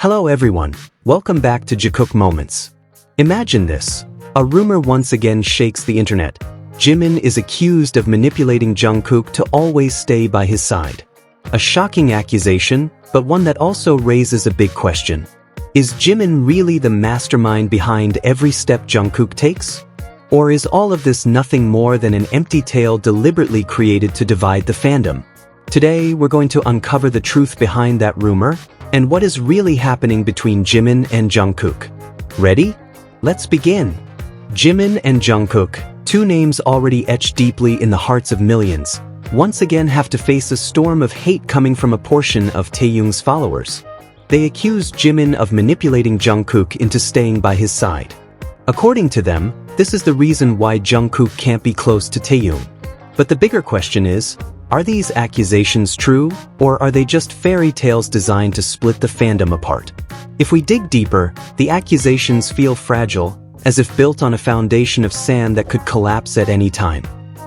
Hello everyone, welcome back to Jikook Moments. Imagine this. A rumor once again shakes the internet. Jimin is accused of manipulating Jungkook to always stay by his side. A shocking accusation, but one that also raises a big question. Is Jimin really the mastermind behind every step Jungkook takes? Or is all of this nothing more than an empty tale deliberately created to divide the fandom? Today, we're going to uncover the truth behind that rumor and what is really happening between Jimin and Jungkook. Ready? Let's begin. Jimin and Jungkook, two names already etched deeply in the hearts of millions, once again have to face a storm of hate coming from a portion of Taeyoung's followers. They accuse Jimin of manipulating Jungkook into staying by his side. According to them, this is the reason why Jungkook can't be close to Taeyoung. But the bigger question is, are these accusations true, or are they just fairy tales designed to split the fandom apart? If we dig deeper, the accusations feel fragile, as if built on a foundation of sand that could collapse at any time.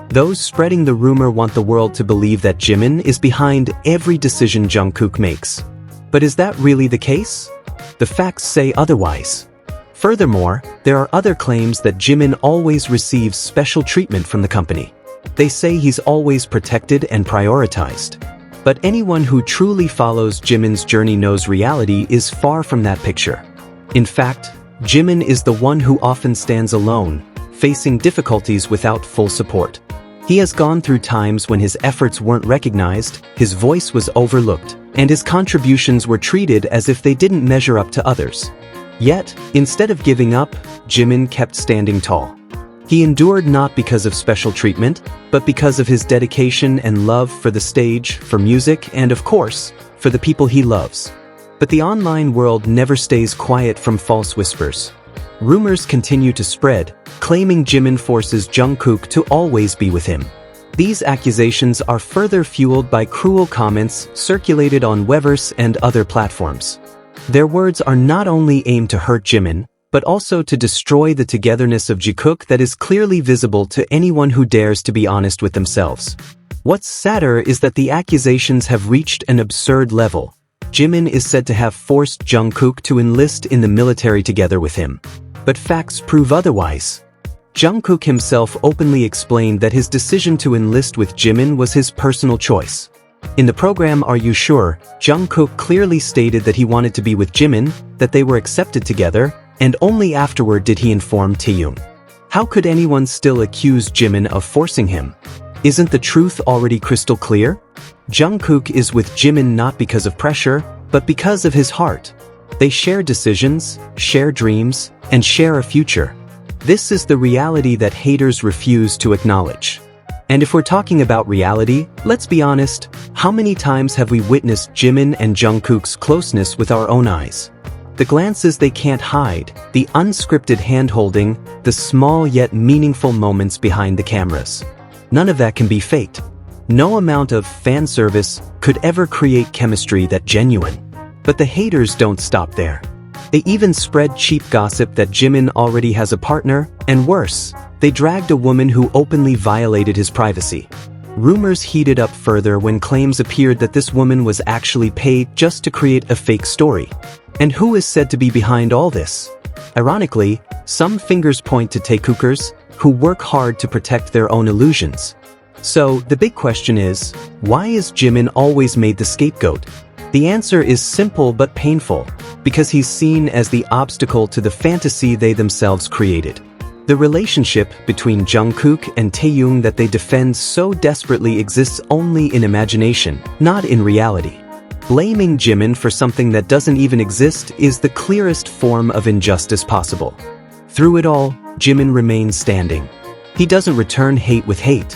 Those spreading the rumor want the world to believe that Jimin is behind every decision Jungkook makes. But is that really the case? The facts say otherwise. Furthermore, there are other claims that Jimin always receives special treatment from the company. They say he's always protected and prioritized. But anyone who truly follows Jimin's journey knows reality is far from that picture. In fact, Jimin is the one who often stands alone, facing difficulties without full support. He has gone through times when his efforts weren't recognized, his voice was overlooked, and his contributions were treated as if they didn't measure up to others. Yet, instead of giving up, Jimin kept standing tall. He endured not because of special treatment, but because of his dedication and love for the stage, for music, and of course, for the people he loves. But the online world never stays quiet from false whispers. Rumors continue to spread, claiming Jimin forces Jungkook to always be with him. These accusations are further fueled by cruel comments circulated on Weverse and other platforms. Their words are not only aimed to hurt Jimin, but also to destroy the togetherness of Jikook that is clearly visible to anyone who dares to be honest with themselves. What's sadder is that the accusations have reached an absurd level. Jimin is said to have forced Jungkook to enlist in the military together with him. But facts prove otherwise. Jungkook himself openly explained that his decision to enlist with Jimin was his personal choice. In the program Are You Sure?, Jungkook clearly stated that he wanted to be with Jimin, that they were accepted together, and only afterward did he inform Taeyoung. How could anyone still accuse Jimin of forcing him? Isn't the truth already crystal clear? Jungkook is with Jimin not because of pressure, but because of his heart. They share decisions, share dreams, and share a future. This is the reality that haters refuse to acknowledge. And if we're talking about reality, let's be honest, how many times have we witnessed Jimin and Jungkook's closeness with our own eyes? The glances they can't hide, the unscripted hand-holding, the small yet meaningful moments behind the cameras. None of that can be faked. No amount of fan service could ever create chemistry that genuine. But the haters don't stop there. They even spread cheap gossip that Jimin already has a partner, and worse, they dragged a woman who openly violated his privacy. Rumors heated up further when claims appeared that this woman was actually paid just to create a fake story. And who is said to be behind all this? Ironically, some fingers point to Taekookers, who work hard to protect their own illusions. So, the big question is, why is Jimin always made the scapegoat? The answer is simple but painful, because he's seen as the obstacle to the fantasy they themselves created. The relationship between Jungkook and Taeyoung that they defend so desperately exists only in imagination, not in reality. Blaming Jimin for something that doesn't even exist is the clearest form of injustice possible. Through it all, Jimin remains standing. He doesn't return hate with hate.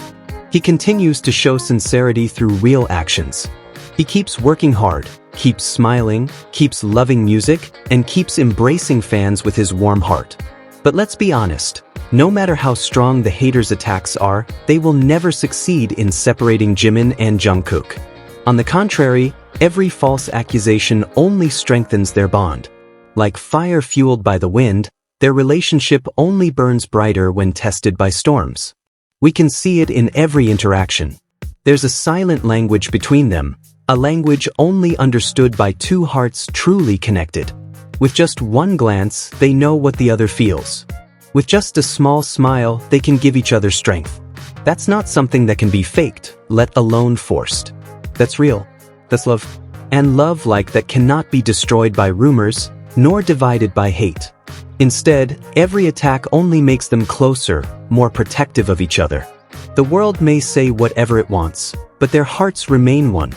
He continues to show sincerity through real actions. He keeps working hard, keeps smiling, keeps loving music, and keeps embracing fans with his warm heart. But let's be honest, no matter how strong the haters' attacks are, they will never succeed in separating Jimin and Jungkook. On the contrary, every false accusation only strengthens their bond. Like fire fueled by the wind, their relationship only burns brighter when tested by storms. We can see it in every interaction. There's a silent language between them, a language only understood by two hearts truly connected. With just one glance, they know what the other feels. With just a small smile, they can give each other strength. That's not something that can be faked, let alone forced. That's real. That's love. And love like that cannot be destroyed by rumors, nor divided by hate. Instead, every attack only makes them closer, more protective of each other. The world may say whatever it wants, but their hearts remain one.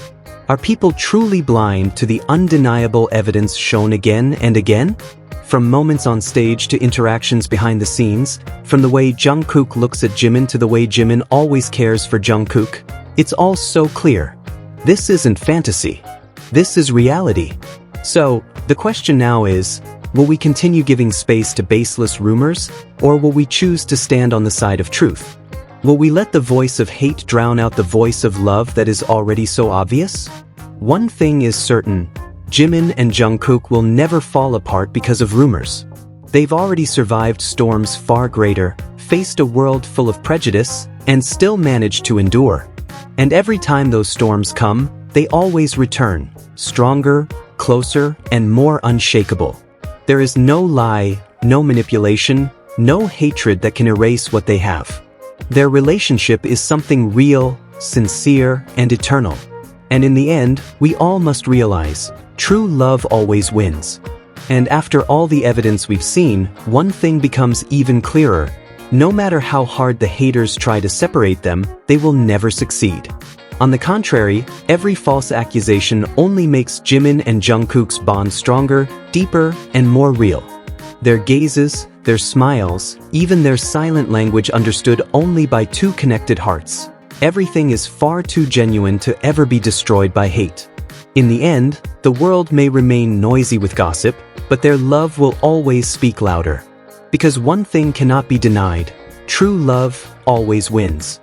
Are people truly blind to the undeniable evidence shown again and again? From moments on stage to interactions behind the scenes, from the way Jungkook looks at Jimin to the way Jimin always cares for Jungkook, it's all so clear. This isn't fantasy. This is reality. So, the question now is, will we continue giving space to baseless rumors, or will we choose to stand on the side of truth? Will we let the voice of hate drown out the voice of love that is already so obvious? One thing is certain, Jimin and Jungkook will never fall apart because of rumors. They've already survived storms far greater, faced a world full of prejudice, and still managed to endure. And every time those storms come, they always return, stronger, closer, and more unshakable. There is no lie, no manipulation, no hatred that can erase what they have. Their relationship is something real, sincere, and eternal. And in the end, we all must realize, true love always wins. And after all the evidence we've seen, one thing becomes even clearer. No matter how hard the haters try to separate them, they will never succeed. On the contrary, every false accusation only makes Jimin and Jungkook's bond stronger, deeper, and more real. Their gazes, their smiles, even their silent language understood only by two connected hearts. Everything is far too genuine to ever be destroyed by hate. In the end, the world may remain noisy with gossip, but their love will always speak louder. Because one thing cannot be denied, true love always wins.